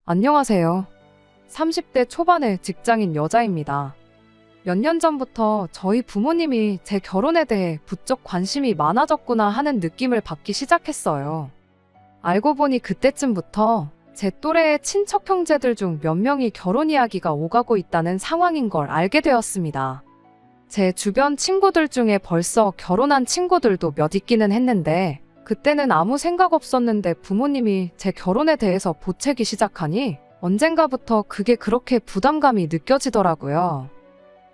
안녕하세요. 30대 초반의 직장인 여자입니다. 몇 년 전부터 저희 부모님이 제 결혼에 대해 부쩍 관심이 많아졌구나 하는 느낌을 받기 시작했어요. 알고 보니 그때쯤부터 제 또래의 친척 형제들 중 몇 명이 결혼 이야기가 오가고 있다는 상황인 걸 알게 되었습니다. 제 주변 친구들 중에 벌써 결혼한 친구들도 몇 있기는 했는데 그때는 아무 생각 없었는데 부모님이 제 결혼에 대해서 보채기 시작하니 언젠가부터 그게 그렇게 부담감이 느껴지더라고요.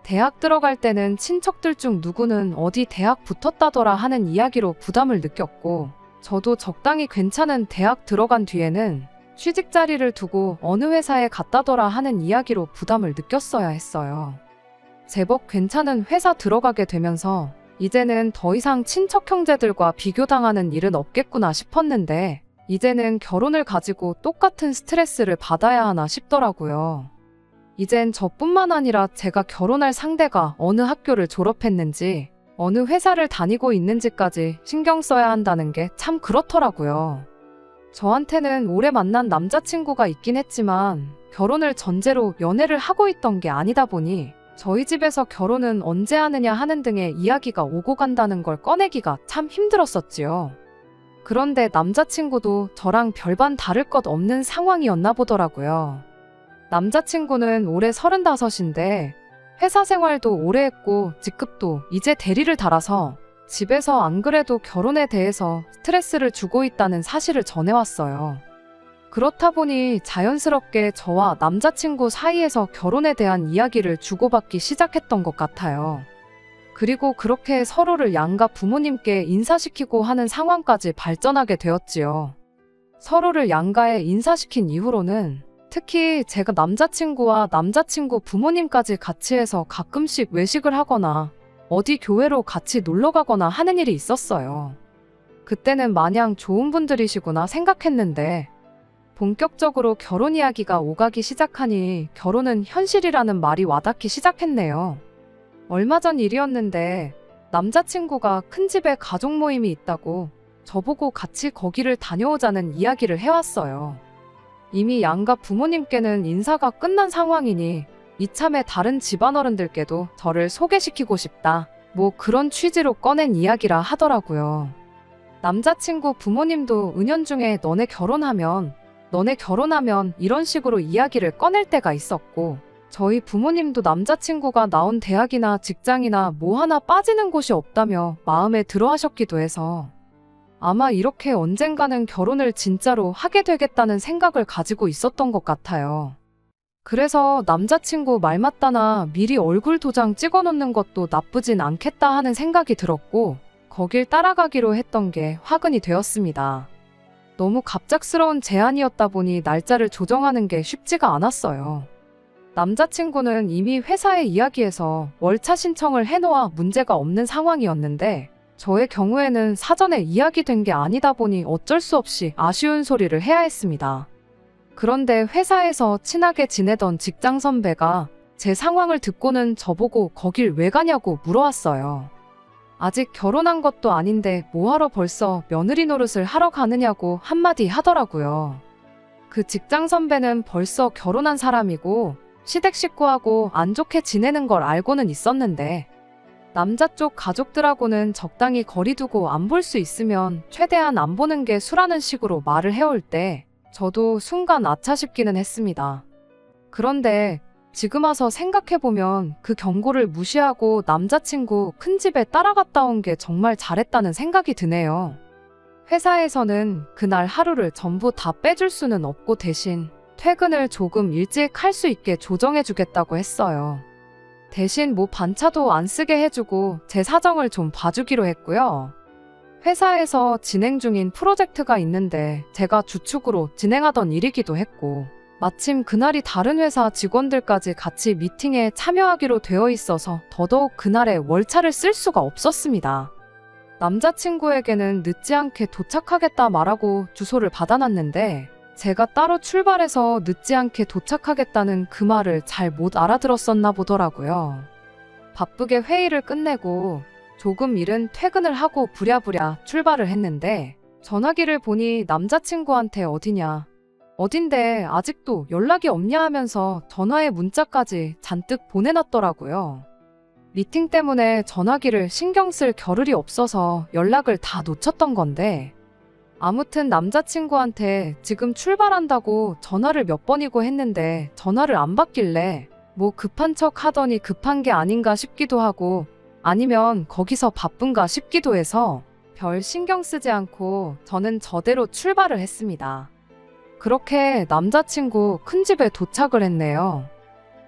대학 들어갈 때는 친척들 중 누구는 어디 대학 붙었다더라 하는 이야기로 부담을 느꼈고 저도 적당히 괜찮은 대학 들어간 뒤에는 취직 자리를 두고 어느 회사에 갔다더라 하는 이야기로 부담을 느꼈어야 했어요. 제법 괜찮은 회사 들어가게 되면서 이제는 더 이상 친척 형제들과 비교당하는 일은 없겠구나 싶었는데 이제는 결혼을 가지고 똑같은 스트레스를 받아야 하나 싶더라고요. 이젠 저뿐만 아니라 제가 결혼할 상대가 어느 학교를 졸업했는지 어느 회사를 다니고 있는지까지 신경 써야 한다는 게 참 그렇더라고요. 저한테는 오래 만난 남자친구가 있긴 했지만 결혼을 전제로 연애를 하고 있던 게 아니다 보니 저희 집에서 결혼은 언제 하느냐 하는 등의 이야기가 오고 간다는 걸 꺼내기가 참 힘들었었지요. 그런데 남자친구도 저랑 별반 다를 것 없는 상황이었나 보더라고요. 남자친구는 올해 35인데 회사 생활도 오래 했고 직급도 이제 대리를 달아서 집에서 안 그래도 결혼에 대해서 스트레스를 주고 있다는 사실을 전해왔어요. 그렇다 보니 자연스럽게 저와 남자친구 사이에서 결혼에 대한 이야기를 주고받기 시작했던 것 같아요. 그리고 그렇게 서로를 양가 부모님께 인사시키고 하는 상황까지 발전하게 되었지요. 서로를 양가에 인사시킨 이후로는 특히 제가 남자친구와 남자친구 부모님까지 같이 해서 가끔씩 외식을 하거나 어디 교회로 같이 놀러 가거나 하는 일이 있었어요. 그때는 마냥 좋은 분들이시구나 생각했는데 본격적으로 결혼 이야기가 오가기 시작하니 결혼은 현실이라는 말이 와닿기 시작했네요. 얼마 전 일이었는데 남자친구가 큰 집에 가족 모임이 있다고 저보고 같이 거기를 다녀오자는 이야기를 해왔어요. 이미 양가 부모님께는 인사가 끝난 상황이니 이참에 다른 집안어른들께도 저를 소개시키고 싶다. 뭐 그런 취지로 꺼낸 이야기라 하더라고요. 남자친구 부모님도 은연중에 너네 결혼하면 이런 식으로 이야기를 꺼낼 때가 있었고 저희 부모님도 남자친구가 나온 대학이나 직장이나 뭐 하나 빠지는 곳이 없다며 마음에 들어 하셨기도 해서 아마 이렇게 언젠가는 결혼을 진짜로 하게 되겠다는 생각을 가지고 있었던 것 같아요. 그래서 남자친구 말 맞다나 미리 얼굴 도장 찍어 놓는 것도 나쁘진 않겠다 하는 생각이 들었고 거길 따라가기로 했던 게 화근이 되었습니다. 너무 갑작스러운 제안이었다 보니 날짜를 조정하는 게 쉽지가 않았어요. 남자친구는 이미 회사에 이야기해서 월차 신청을 해놓아 문제가 없는 상황이었는데 저의 경우에는 사전에 이야기된 게 아니다 보니 어쩔 수 없이 아쉬운 소리를 해야 했습니다. 그런데 회사에서 친하게 지내던 직장 선배가 제 상황을 듣고는 저보고 거길 왜 가냐고 물어왔어요. 아직 결혼한 것도 아닌데 뭐하러 벌써 며느리 노릇을 하러 가느냐고 한마디 하더라고요. 그 직장 선배는 벌써 결혼한 사람이고 시댁 식구하고 안 좋게 지내는 걸 알고는 있었는데 남자 쪽 가족들하고는 적당히 거리 두고 안 볼 수 있으면 최대한 안 보는 게 수라는 식으로 말을 해올 때 저도 순간 아차 싶기는 했습니다. 그런데 지금 와서 생각해보면 그 경고를 무시하고 남자친구 큰 집에 따라갔다 온 게 정말 잘했다는 생각이 드네요. 회사에서는 그날 하루를 전부 다 빼줄 수는 없고 대신 퇴근을 조금 일찍 할 수 있게 조정해주겠다고 했어요. 대신 뭐 반차도 안 쓰게 해주고 제 사정을 좀 봐주기로 했고요. 회사에서 진행 중인 프로젝트가 있는데 제가 주축으로 진행하던 일이기도 했고 마침 그날이 다른 회사 직원들까지 같이 미팅에 참여하기로 되어 있어서 더더욱 그날에 월차를 쓸 수가 없었습니다. 남자친구에게는 늦지 않게 도착하겠다 말하고 주소를 받아놨는데 제가 따로 출발해서 늦지 않게 도착하겠다는 그 말을 잘 못 알아들었었나 보더라고요. 바쁘게 회의를 끝내고 조금 이른 퇴근을 하고 부랴부랴 출발을 했는데 전화기를 보니 남자친구한테 어디냐, 어딘데 아직도 연락이 없냐 하면서 전화에 문자까지 잔뜩 보내놨더라고요. 미팅 때문에 전화기를 신경 쓸 겨를이 없어서 연락을 다 놓쳤던 건데, 아무튼 남자친구한테 지금 출발한다고 전화를 몇 번이고 했는데 전화를 안 받길래 뭐 급한 척 하더니 급한 게 아닌가 싶기도 하고, 아니면 거기서 바쁜가 싶기도 해서 별 신경 쓰지 않고 저는 저대로 출발을 했습니다. 그렇게 남자친구 큰 집에 도착을 했네요.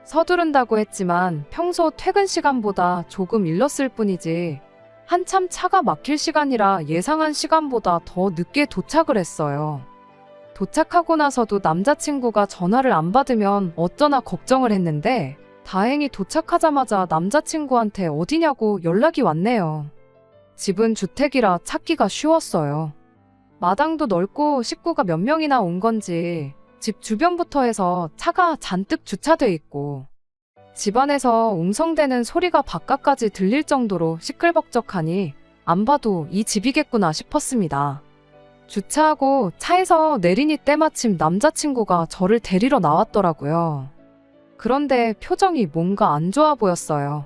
서두른다고 했지만 평소 퇴근 시간보다 조금 일렀을 뿐이지 한참 차가 막힐 시간이라 예상한 시간보다 더 늦게 도착을 했어요. 도착하고 나서도 남자친구가 전화를 안 받으면 어쩌나 걱정을 했는데, 다행히 도착하자마자 남자친구한테 어디냐고 연락이 왔네요. 집은 주택이라 찾기가 쉬웠어요. 마당도 넓고 식구가 몇 명이나 온 건지 집 주변부터 해서 차가 잔뜩 주차돼 있고, 집안에서 웅성대는 소리가 바깥까지 들릴 정도로 시끌벅적하니 안 봐도 이 집이겠구나 싶었습니다. 주차하고 차에서 내리니 때마침 남자친구가 저를 데리러 나왔더라고요. 그런데 표정이 뭔가 안 좋아 보였어요.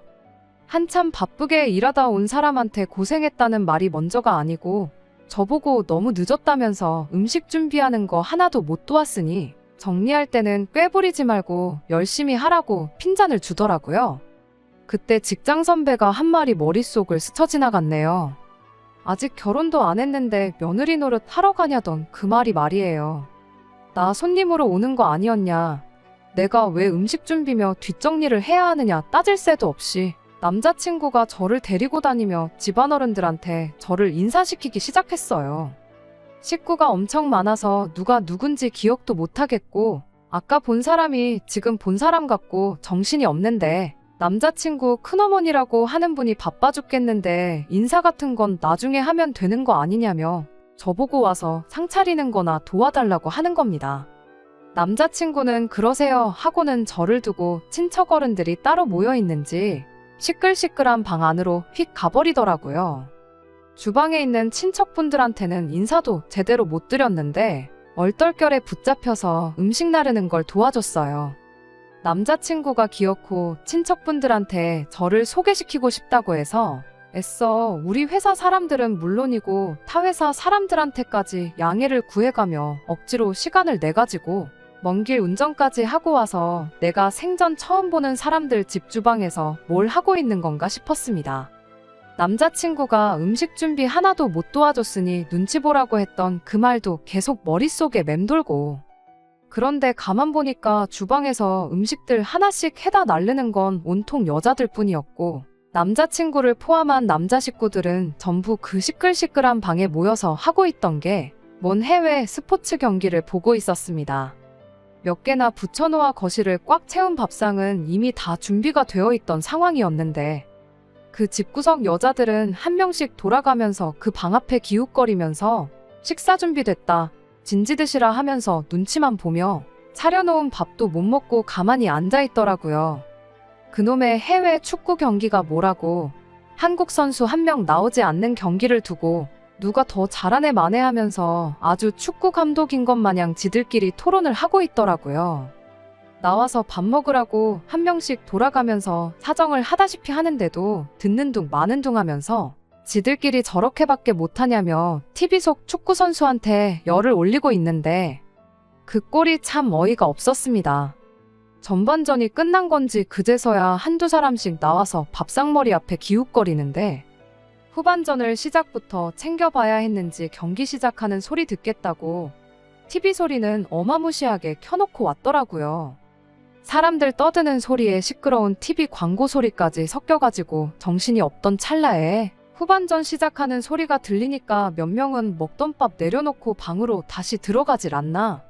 한참 바쁘게 일하다 온 사람한테 고생했다는 말이 먼저가 아니고, 저보고 너무 늦었다면서 음식 준비하는 거 하나도 못 도왔으니 정리할 때는 꾀부리지 말고 열심히 하라고 핀잔을 주더라고요. 그때 직장 선배가 한 말이 머릿속을 스쳐 지나갔네요. 아직 결혼도 안 했는데 며느리 노릇 하러 가냐던 그 말이 말이에요. 나 손님으로 오는 거 아니었냐, 내가 왜 음식 준비며 뒷정리를 해야 하느냐 따질 새도 없이 남자친구가 저를 데리고 다니며 집안어른들한테 저를 인사시키기 시작했어요. 식구가 엄청 많아서 누가 누군지 기억도 못하겠고, 아까 본 사람이 지금 본 사람 같고 정신이 없는데, 남자친구 큰어머니라고 하는 분이 바빠 죽겠는데 인사 같은 건 나중에 하면 되는 거 아니냐며 저보고 와서 상 차리는 거나 도와달라고 하는 겁니다. 남자친구는 그러세요 하고는 저를 두고 친척 어른들이 따로 모여 있는지 시끌시끌한 방 안으로 휙 가버리더라고요. 주방에 있는 친척분들한테는 인사도 제대로 못 드렸는데 얼떨결에 붙잡혀서 음식 나르는 걸 도와줬어요. 남자친구가 기어코 친척분들한테 저를 소개시키고 싶다고 해서 애써 우리 회사 사람들은 물론이고 타 회사 사람들한테까지 양해를 구해가며 억지로 시간을 내가지고 먼 길 운전까지 하고 와서 내가 생전 처음 보는 사람들 집 주방에서 뭘 하고 있는 건가 싶었습니다. 남자친구가 음식 준비 하나도 못 도와줬으니 눈치 보라고 했던 그 말도 계속 머릿속에 맴돌고, 그런데 가만 보니까 주방에서 음식들 하나씩 해다 날르는 건 온통 여자들 뿐이었고, 남자친구를 포함한 남자 식구들은 전부 그 시끌시끌한 방에 모여서 하고 있던 게 먼 해외 스포츠 경기를 보고 있었습니다. 몇 개나 부처놓아 거실을 꽉 채운 밥상은 이미 다 준비가 되어 있던 상황이었는데, 그 집구석 여자들은 한 명씩 돌아가면서 그 방 앞에 기웃거리면서 식사 준비됐다, 진지 드시라 하면서 눈치만 보며 차려놓은 밥도 못 먹고 가만히 앉아있더라고요. 그놈의 해외 축구 경기가 뭐라고, 한국 선수 한 명 나오지 않는 경기를 두고 누가 더 잘하네 마네 하면서 아주 축구 감독인 것 마냥 지들끼리 토론을 하고 있더라고요. 나와서 밥 먹으라고 한 명씩 돌아가면서 사정을 하다시피 하는데도 듣는 둥 마는 둥 하면서 지들끼리 저렇게밖에 못하냐며 TV 속 축구 선수한테 열을 올리고 있는데, 그 꼴이 참 어이가 없었습니다. 전반전이 끝난 건지 그제서야 한두 사람씩 나와서 밥상머리 앞에 기웃거리는데, 후반전을 시작부터 챙겨봐야 했는지 경기 시작하는 소리 듣겠다고 TV 소리는 어마무시하게 켜놓고 왔더라고요. 사람들 떠드는 소리에 시끄러운 TV 광고 소리까지 섞여가지고 정신이 없던 찰나에 후반전 시작하는 소리가 들리니까 몇 명은 먹던 밥 내려놓고 방으로 다시 들어가질 않나,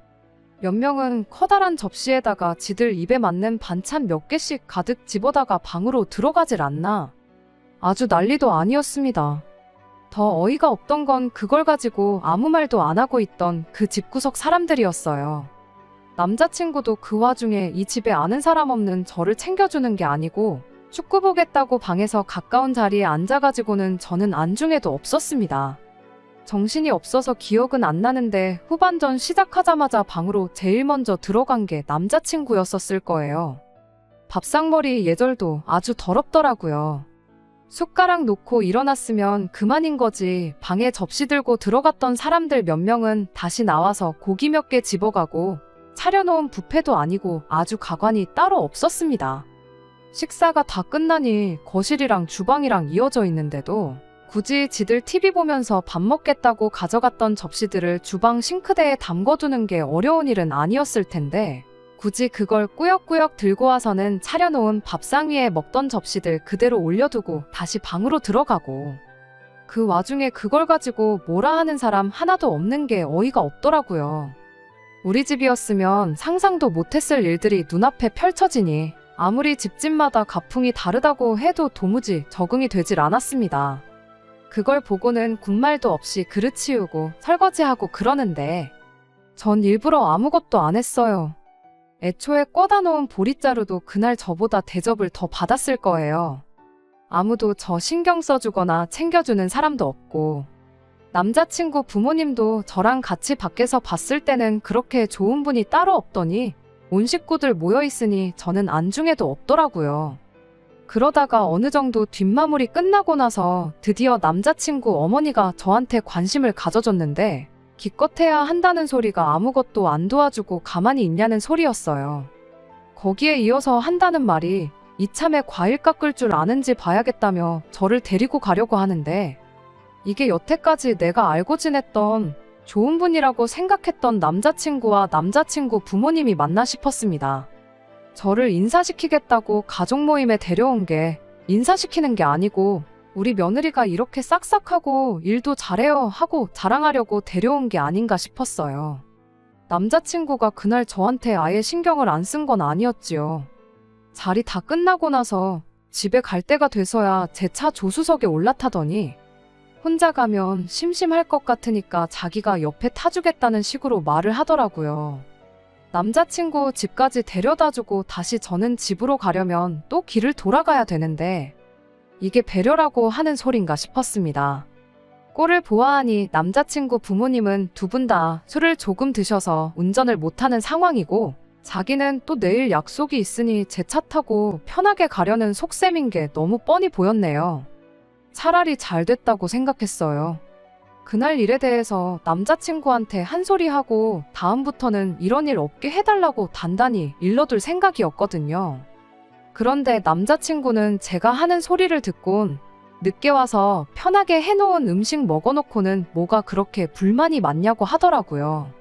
몇 명은 커다란 접시에다가 지들 입에 맞는 반찬 몇 개씩 가득 집어다가 방으로 들어가질 않나, 아주 난리도 아니었습니다. 더 어이가 없던 건 그걸 가지고 아무 말도 안 하고 있던 그 집구석 사람들이었어요. 남자친구도 그 와중에 이 집에 아는 사람 없는 저를 챙겨주는 게 아니고 축구 보겠다고 방에서 가까운 자리에 앉아가지고는 저는 안중에도 없었습니다. 정신이 없어서 기억은 안 나는데 후반전 시작하자마자 방으로 제일 먼저 들어간 게 남자친구였었을 거예요. 밥상머리 예절도 아주 더럽더라고요. 숟가락 놓고 일어났으면 그만인 거지. 방에 접시 들고 들어갔던 사람들 몇 명은 다시 나와서 고기 몇 개 집어가고 차려놓은 뷔페도 아니고 아주 가관이 따로 없었습니다. 식사가 다 끝나니 거실이랑 주방이랑 이어져 있는데도 굳이 지들 TV 보면서 밥 먹겠다고 가져갔던 접시들을 주방 싱크대에 담궈두는 게 어려운 일은 아니었을 텐데 굳이 그걸 꾸역꾸역 들고 와서는 차려놓은 밥상 위에 먹던 접시들 그대로 올려두고 다시 방으로 들어가고 그 와중에 그걸 가지고 뭐라 하는 사람 하나도 없는 게 어이가 없더라고요. 우리 집이었으면 상상도 못했을 일들이 눈앞에 펼쳐지니 아무리 집집마다 가풍이 다르다고 해도 도무지 적응이 되질 않았습니다. 그걸 보고는 군말도 없이 그릇 치우고 설거지하고 그러는데 전 일부러 아무것도 안 했어요. 애초에 꺼다 놓은 보릿자루도 그날 저보다 대접을 더 받았을 거예요. 아무도 저 신경 써주거나 챙겨주는 사람도 없고 남자친구 부모님도 저랑 같이 밖에서 봤을 때는 그렇게 좋은 분이 따로 없더니 온 식구들 모여있으니 저는 안중에도 없더라고요. 그러다가 어느 정도 뒷마무리 끝나고 나서 드디어 남자친구 어머니가 저한테 관심을 가져줬는데 기껏해야 한다는 소리가 아무것도 안 도와주고 가만히 있냐는 소리였어요. 거기에 이어서 한다는 말이 이참에 과일 깎을 줄 아는지 봐야겠다며 저를 데리고 가려고 하는데 이게 여태까지 내가 알고 지냈던 좋은 분이라고 생각했던 남자친구와 남자친구 부모님이 맞나 싶었습니다. 저를 인사시키겠다고 가족 모임에 데려온 게 인사시키는 게 아니고 우리 며느리가 이렇게 싹싹하고 일도 잘해요 하고 자랑하려고 데려온 게 아닌가 싶었어요. 남자친구가 그날 저한테 아예 신경을 안 쓴 건 아니었지요. 자리 다 끝나고 나서 집에 갈 때가 돼서야 제 차 조수석에 올라타더니 혼자 가면 심심할 것 같으니까 자기가 옆에 타주겠다는 식으로 말을 하더라고요. 남자친구 집까지 데려다주고 다시 저는 집으로 가려면 또 길을 돌아가야 되는데 이게 배려라고 하는 소린가 싶었습니다. 꼴을 보아하니 남자친구 부모님은 두 분 다 술을 조금 드셔서 운전을 못하는 상황이고 자기는 또 내일 약속이 있으니 제 차 타고 편하게 가려는 속셈인 게 너무 뻔히 보였네요. 차라리 잘 됐다고 생각했어요. 그날 일에 대해서 남자친구한테 한 소리 하고 다음부터는 이런 일 없게 해달라고 단단히 일러둘 생각이었거든요. 그런데 남자친구는 제가 하는 소리를 듣곤 늦게 와서 편하게 해놓은 음식 먹어놓고는 뭐가 그렇게 불만이 많냐고 하더라고요.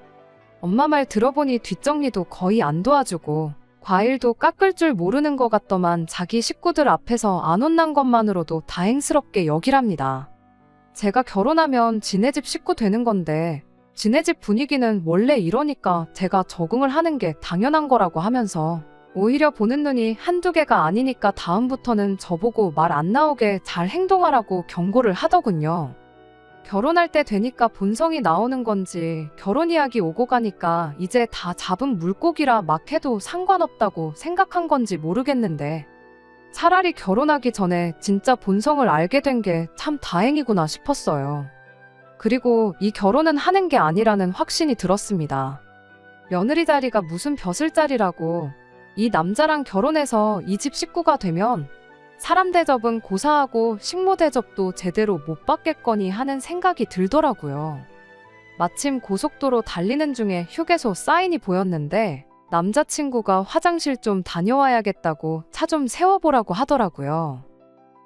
엄마 말 들어보니 뒷정리도 거의 안 도와주고 과일도 깎을 줄 모르는 것 같더만 자기 식구들 앞에서 안 혼난 것만으로도 다행스럽게 여기랍니다. 제가 결혼하면 지네 집 식구 되는 건데 지네 집 분위기는 원래 이러니까 제가 적응을 하는 게 당연한 거라고 하면서 오히려 보는 눈이 한두 개가 아니니까 다음부터는 저보고 말 안 나오게 잘 행동하라고 경고를 하더군요. 결혼할 때 되니까 본성이 나오는 건지 결혼 이야기 오고 가니까 이제 다 잡은 물고기라 막 해도 상관없다고 생각한 건지 모르겠는데 차라리 결혼하기 전에 진짜 본성을 알게 된 게 참 다행이구나 싶었어요. 그리고 이 결혼은 하는 게 아니라는 확신이 들었습니다. 며느리 자리가 무슨 벼슬자리라고 이 남자랑 결혼해서 이 집 식구가 되면 사람 대접은 고사하고 식모 대접도 제대로 못 받겠거니 하는 생각이 들더라고요. 마침 고속도로 달리는 중에 휴게소 사인이 보였는데 남자친구가 화장실 좀 다녀와야겠다고 차 좀 세워보라고 하더라고요.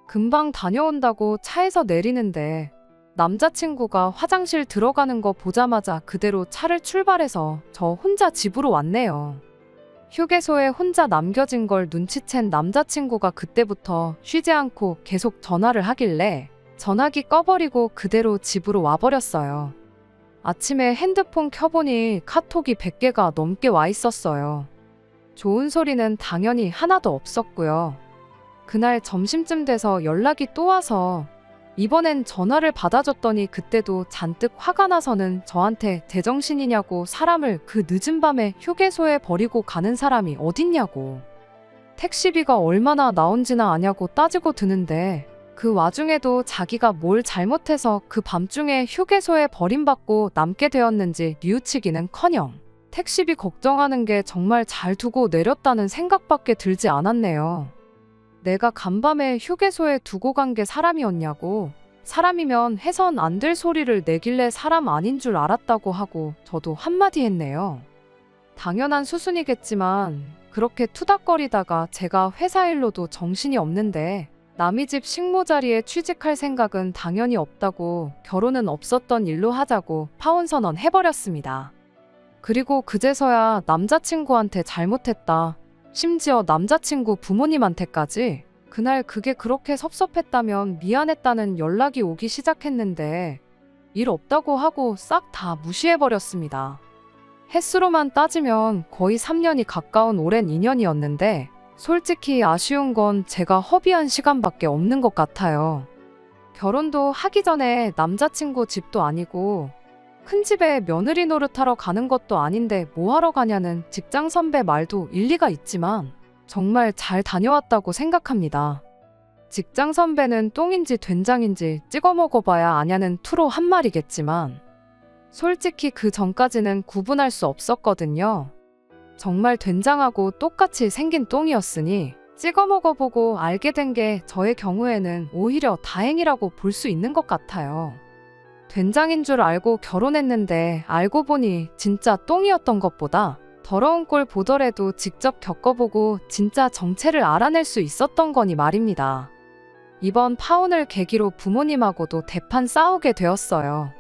금방 다녀온다고 차에서 내리는데 남자친구가 화장실 들어가는 거 보자마자 그대로 차를 출발해서 저 혼자 집으로 왔네요. 휴게소에 혼자 남겨진 걸 눈치챈 남자친구가 그때부터 쉬지 않고 계속 전화를 하길래 전화기 꺼버리고 그대로 집으로 와버렸어요. 아침에 핸드폰 켜보니 카톡이 100개가 넘게 와 있었어요. 좋은 소리는 당연히 하나도 없었고요. 그날 점심쯤 돼서 연락이 또 와서 이번엔 전화를 받아줬더니 그때도 잔뜩 화가 나서는 저한테 제정신이냐고 사람을 그 늦은 밤에 휴게소에 버리고 가는 사람이 어딨냐고 택시비가 얼마나 나온지나 아냐고 따지고 드는데 그 와중에도 자기가 뭘 잘못해서 그 밤중에 휴게소에 버림받고 남게 되었는지 뉘우치기는커녕 택시비 걱정하는 게 정말 잘 두고 내렸다는 생각밖에 들지 않았네요. 내가 간밤에 휴게소에 두고 간 게 사람이었냐고, 사람이면 해선 안 될 소리를 내길래 사람 아닌 줄 알았다고 하고 저도 한마디 했네요. 당연한 수순이겠지만 그렇게 투닥거리다가 제가 회사 일로도 정신이 없는데 남의 집 식모 자리에 취직할 생각은 당연히 없다고 결혼은 없었던 일로 하자고 파혼선언 해버렸습니다. 그리고 그제서야 남자친구한테 잘못했다. 심지어 남자친구 부모님한테까지 그날 그게 그렇게 섭섭했다면 미안했다는 연락이 오기 시작했는데 일 없다고 하고 싹 다 무시해버렸습니다. 횟수로만 따지면 거의 3년이 가까운 오랜 인연이었는데 솔직히 아쉬운 건 제가 허비한 시간밖에 없는 것 같아요. 결혼도 하기 전에 남자친구 집도 아니고 큰 집에 며느리 노릇하러 가는 것도 아닌데 뭐하러 가냐는 직장 선배 말도 일리가 있지만 정말 잘 다녀왔다고 생각합니다. 직장 선배는 똥인지 된장인지 찍어 먹어봐야 아냐는 투로 한 말이겠지만 솔직히 그 전까지는 구분할 수 없었거든요. 정말 된장하고 똑같이 생긴 똥이었으니 찍어 먹어보고 알게 된 게 저의 경우에는 오히려 다행이라고 볼 수 있는 것 같아요. 된장인 줄 알고 결혼했는데 알고 보니 진짜 똥이었던 것보다 더러운 꼴 보더라도 직접 겪어보고 진짜 정체를 알아낼 수 있었던 거니 말입니다. 이번 파혼을 계기로 부모님하고도 대판 싸우게 되었어요.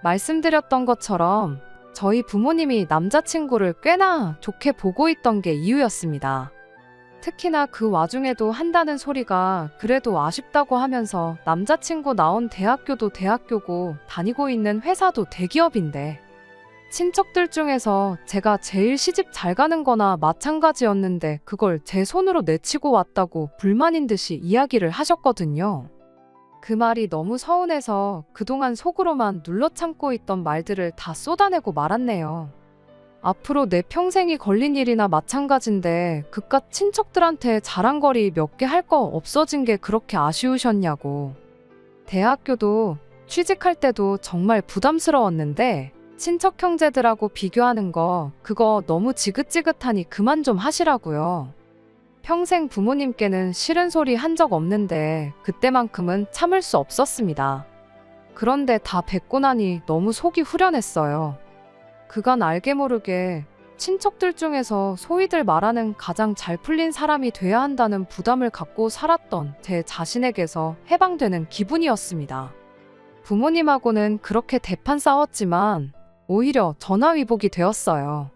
말씀드렸던 것처럼 저희 부모님이 남자친구를 꽤나 좋게 보고 있던 게 이유였습니다. 특히나 그 와중에도 한다는 소리가 그래도 아쉽다고 하면서 남자친구 나온 대학교도 대학교고 다니고 있는 회사도 대기업인데 친척들 중에서 제가 제일 시집 잘 가는 거나 마찬가지였는데 그걸 제 손으로 내치고 왔다고 불만인 듯이 이야기를 하셨거든요. 그 말이 너무 서운해서 그동안 속으로만 눌러 참고 있던 말들을 다 쏟아내고 말았네요. 앞으로 내 평생이 걸린 일이나 마찬가지인데 그깟 친척들한테 자랑거리 몇 개 할 거 없어진 게 그렇게 아쉬우셨냐고. 대학교도 취직할 때도 정말 부담스러웠는데 친척 형제들하고 비교하는 거 그거 너무 지긋지긋하니 그만 좀 하시라고요. 평생 부모님께는 싫은 소리 한 적 없는데 그때만큼은 참을 수 없었습니다. 그런데 다 뵙고 나니 너무 속이 후련했어요. 그간 알게 모르게 친척들 중에서 소위들 말하는 가장 잘 풀린 사람이 돼야 한다는 부담을 갖고 살았던 제 자신에게서 해방되는 기분이었습니다. 부모님하고는 그렇게 대판 싸웠지만 오히려 전화위복이 되었어요.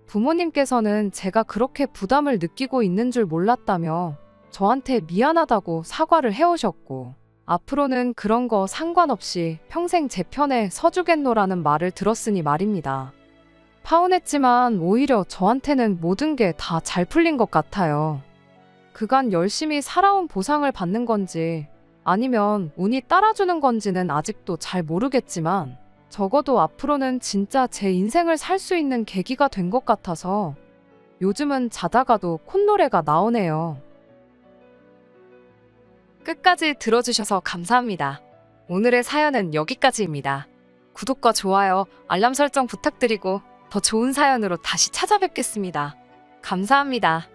부모님께서는 제가 그렇게 부담을 느끼고 있는 줄 몰랐다며 저한테 미안하다고 사과를 해오셨고 앞으로는 그런 거 상관없이 평생 제 편에 서주겠노라는 말을 들었으니 말입니다. 파혼했지만 오히려 저한테는 모든 게 다 잘 풀린 것 같아요. 그간 열심히 살아온 보상을 받는 건지 아니면 운이 따라주는 건지는 아직도 잘 모르겠지만 적어도 앞으로는 진짜 제 인생을 살 수 있는 계기가 된 것 같아서 요즘은 자다가도 콧노래가 나오네요. 끝까지 들어주셔서 감사합니다. 오늘의 사연은 여기까지입니다. 구독과 좋아요, 알람 설정 부탁드리고 더 좋은 사연으로 다시 찾아뵙겠습니다. 감사합니다.